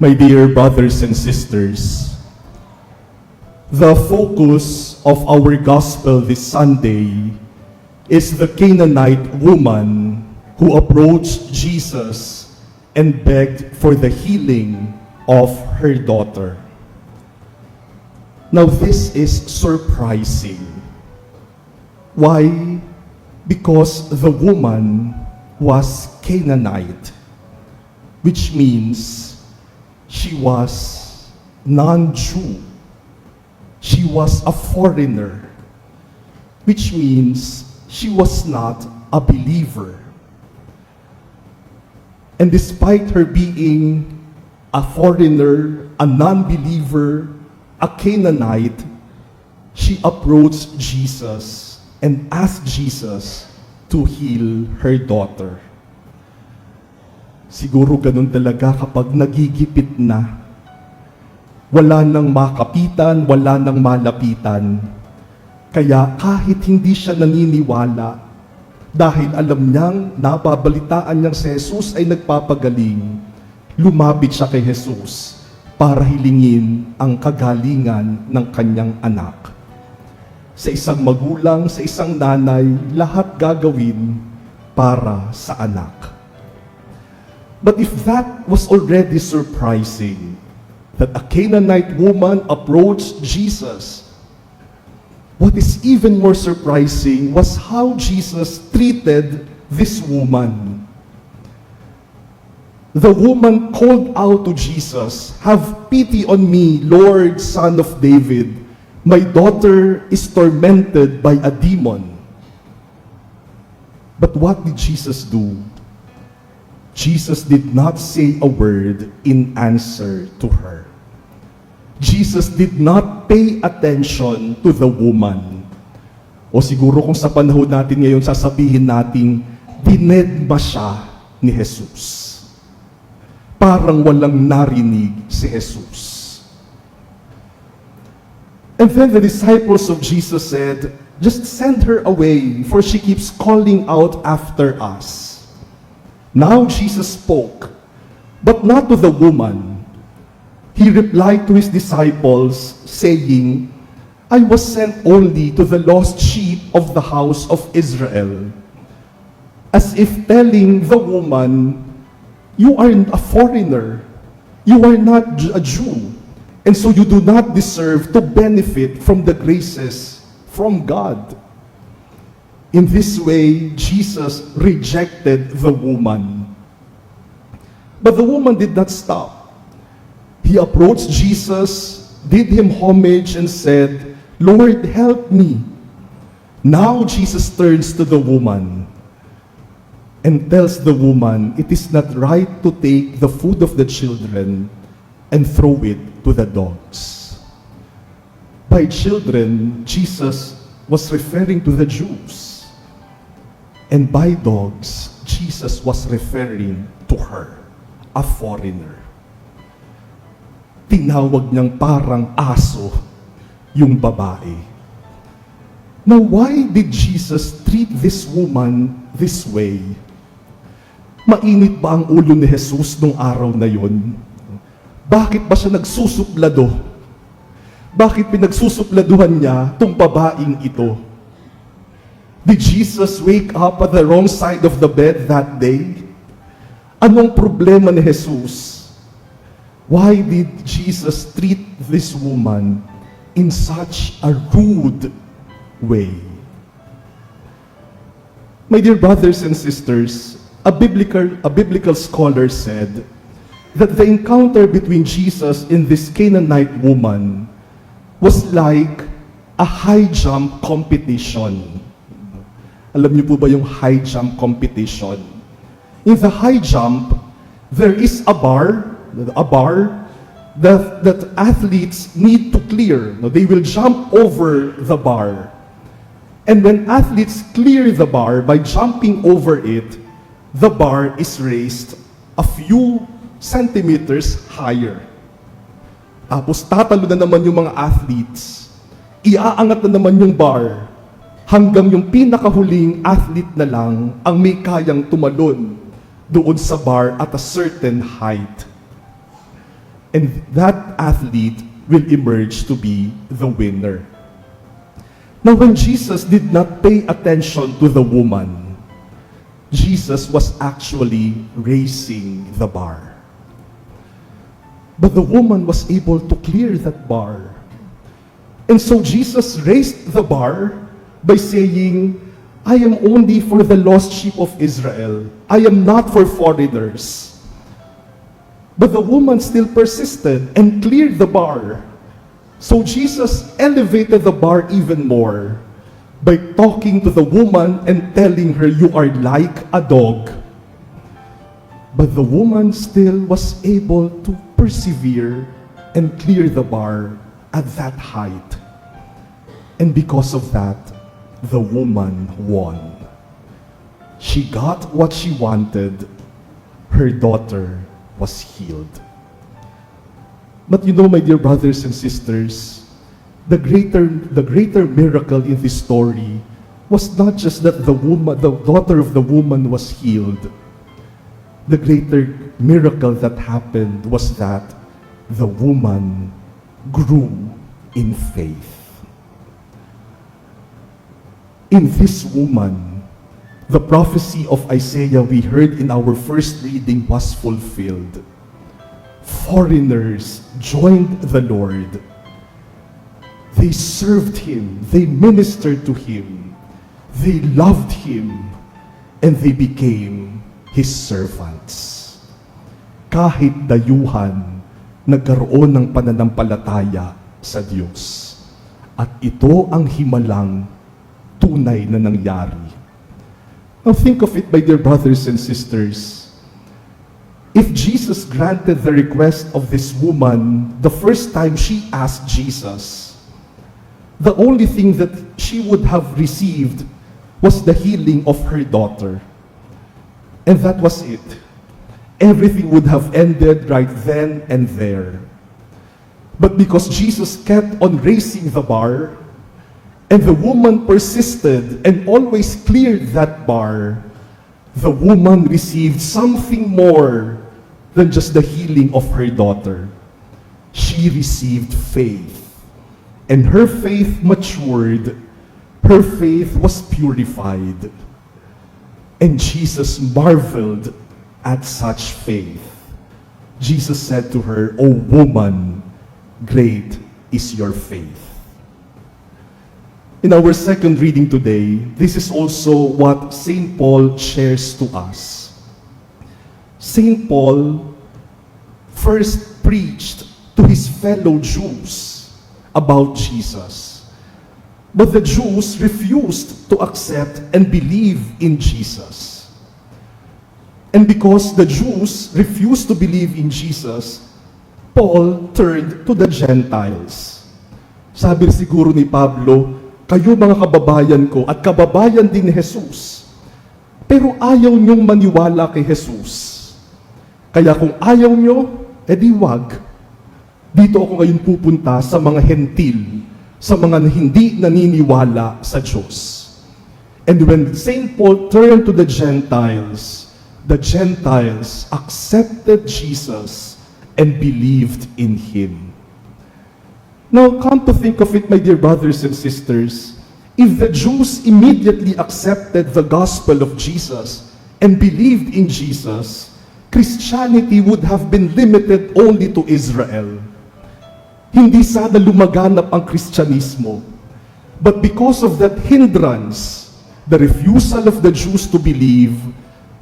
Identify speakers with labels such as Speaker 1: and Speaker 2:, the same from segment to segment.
Speaker 1: My dear brothers and sisters, the focus of our gospel this Sunday is the Canaanite woman who approached Jesus and begged for the healing of her daughter. Now this is surprising. Why? Because the woman was Canaanite, which means she was non-Jew. She was a foreigner, which means she was not a believer. And despite her being a foreigner, a non-believer, a Canaanite, she approached Jesus and asked Jesus to heal her daughter. Siguro ganun talaga kapag nagigipit na. Wala nang makapitan, wala nang malapitan. Kaya kahit hindi siya naniniwala, dahil alam niyang napabalitaan niyang si Jesus ay nagpapagaling, lumapit siya kay Jesus para hilingin ang kagalingan ng kanyang anak. Sa isang magulang, sa isang nanay, lahat gagawin para sa anak. But if that was already surprising, that a Canaanite woman approached Jesus, what is even more surprising was how Jesus treated this woman. The woman called out to Jesus, "Have pity on me, Lord, Son of David. My daughter is tormented by a demon." But what did Jesus do? Jesus did not say a word in answer to her. Jesus did not pay attention to the woman. O siguro kung sa panahon natin ngayon, sasabihin natin, dinedma siya ni Jesus. Parang walang narinig si Jesus. And then the disciples of Jesus said, "Just send her away, for she keeps calling out after us." Now Jesus spoke, but not to the woman. He replied to his disciples, saying, "I was sent only to the lost sheep of the house of Israel." As if telling the woman, "You are a foreigner. You are not a Jew. And so you do not deserve to benefit from the graces from God." In this way, Jesus rejected the woman. But the woman did not stop. He approached Jesus, did him homage, and said, "Lord, help me." Now Jesus turns to the woman and tells the woman, "It is not right to take the food of the children and throw it to the dogs." By children, Jesus was referring to the Jews. And by dogs, Jesus was referring to her, a foreigner. Tinawag niyang parang aso yung babae. Now, why did Jesus treat this woman this way? Mainit ba ang ulo ni Jesus nung araw na yon? Bakit ba siya nagsusuplado? Bakit pinagsusupladuhan niya tong babaeng ito? Did Jesus wake up at the wrong side of the bed that day? Anong problema ni Jesus? Why did Jesus treat this woman in such a rude way? My dear brothers and sisters, a biblical scholar said that the encounter between Jesus and this Canaanite woman was like a high jump competition. Alam niyo po ba yung high jump competition? In the high jump, there is a bar that athletes need to clear. Now, they will jump over the bar. And when athletes clear the bar by jumping over it, the bar is raised a few centimeters higher. Tapos tatalo na naman yung mga athletes. Iaangat na naman yung bar hanggang yung pinakahuling athlete na lang ang may kayang tumalon doon sa bar at a certain height. and that athlete will emerge to be the winner. Now, when Jesus did not pay attention to the woman, Jesus was actually raising the bar. But the woman was able to clear that bar. And so Jesus raised the bar by saying, I am only for the lost sheep of Israel. I am not for foreigners. But the woman still persisted and cleared the bar. So Jesus elevated the bar even more by talking to the woman and telling her, you are like a dog. But the woman still was able to persevere and clear the bar at that height. And because of that, the woman won. She got what she wanted. Her daughter was healed. But you know, my dear brothers and sisters, the greater miracle in this story was not just that the daughter of the woman was healed. The greater miracle that happened was that the woman grew in faith. In this woman, the prophecy of Isaiah we heard in our first reading was fulfilled. Foreigners joined the Lord. They served Him. They ministered to Him. They loved Him. And they became His servants. Kahit dayuhan, nagkaroon ng pananampalataya sa Diyos. At ito ang himalang tunay na nangyari. Now think of it, my dear brothers and sisters. If Jesus granted the request of this woman the first time she asked Jesus, the only thing that she would have received was the healing of her daughter. And that was it. Everything would have ended right then and there. But because Jesus kept on raising the bar, and the woman persisted and always cleared that bar, the woman received something more than just the healing of her daughter. She received faith. And her faith matured. Her faith was purified. And Jesus marveled at such faith. Jesus said to her, O woman, great is your faith. In our second reading today, this is also what St. Paul shares to us. St. Paul first preached to his fellow Jews about Jesus. But the Jews refused to accept and believe in Jesus. And because the Jews refused to believe in Jesus, Paul turned to the Gentiles. Sabi siguro ni Pablo, kayo mga kababayan ko at kababayan din ni Jesus, pero ayaw niyong maniwala kay Jesus. Kaya kung ayaw niyo, edi wag. Dito ako ngayon pupunta sa mga hentil, sa mga hindi naniniwala sa Diyos. And when St. Paul turned to the Gentiles accepted Jesus and believed in Him. Now, come to think of it, my dear brothers and sisters, if the Jews immediately accepted the gospel of Jesus and believed in Jesus, Christianity would have been limited only to Israel. Hindi sana lumaganap ang Kristyanismo. But because of that hindrance, the refusal of the Jews to believe,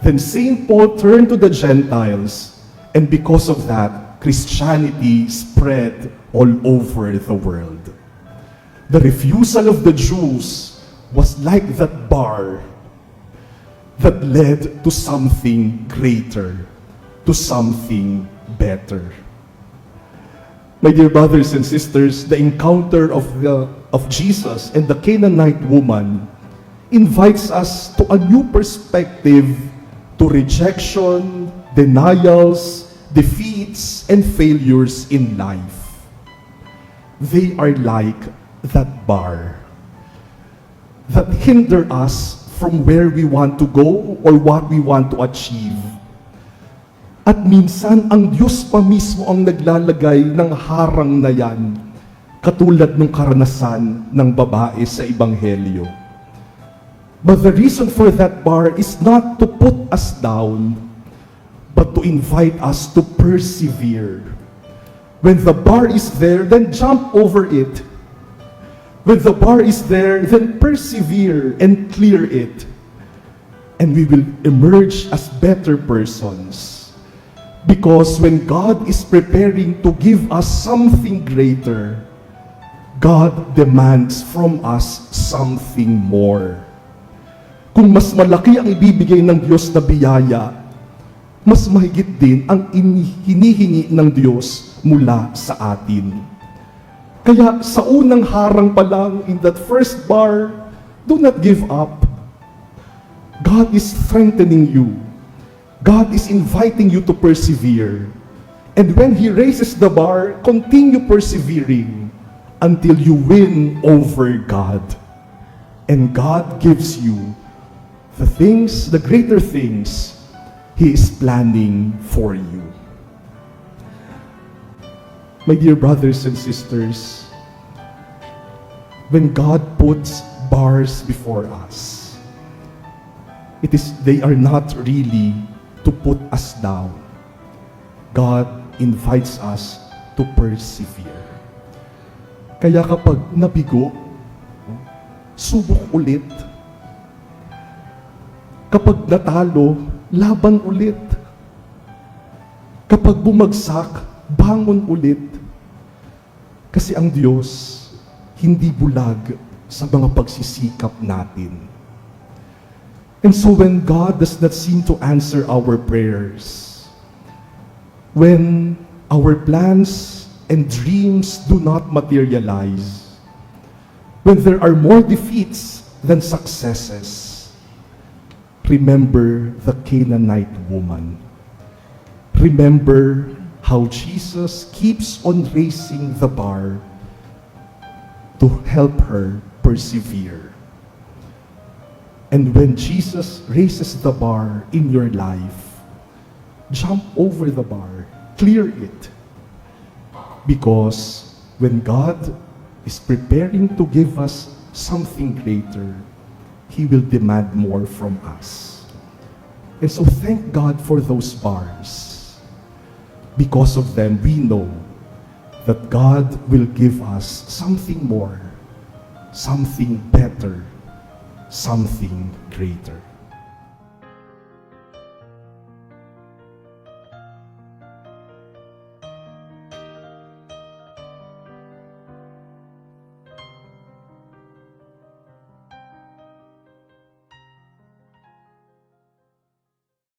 Speaker 1: then St. Paul turned to the Gentiles, and because of that, Christianity spread all over the world. The refusal of the Jews was like that bar that led to something greater, to something better. My dear brothers and sisters, the encounter of Jesus and the Canaanite woman invites us to a new perspective, to rejection, denials, defeats, and failures in life. They are like that bar that hinder us from where we want to go or what we want to achieve. At minsan, ang Diyos pa mismo ang naglalagay ng harang na yan, katulad ng karanasan ng babae sa Ebanghelyo. But the reason for that bar is not to put us down, but to invite us to persevere. When the bar is there, then jump over it. When the bar is there, then persevere and clear it. And we will emerge as better persons. Because when God is preparing to give us something greater, God demands from us something more. Kung mas malaki ang ibibigay ng Diyos na biyaya, mas mahigit din ang hinihingi ng Diyos mula sa atin. Kaya sa unang harang pa lang, in that first bar, do not give up. God is strengthening you. God is inviting you to persevere. And when He raises the bar, continue persevering until you win over God. And God gives you the things, the greater things He is planning for you. My dear brothers and sisters, when God puts bars before us, they are not really to put us down. God invites us to persevere. Kaya kapag nabigo, subok ulit. Kapag natalo, laban ulit. Kapag bumagsak, bangon ulit. Kasi ang Diyos hindi bulag sa mga pagsisikap natin. And so when God does not seem to answer our prayers, when our plans and dreams do not materialize, when there are more defeats than successes, remember the Canaanite woman. Remember how Jesus keeps on raising the bar to help her persevere. And when Jesus raises the bar in your life, jump over the bar, clear it. Because when God is preparing to give us something greater, He will demand more from us. And so thank God for those bars. Because of them, we know that God will give us something more, something better, something greater.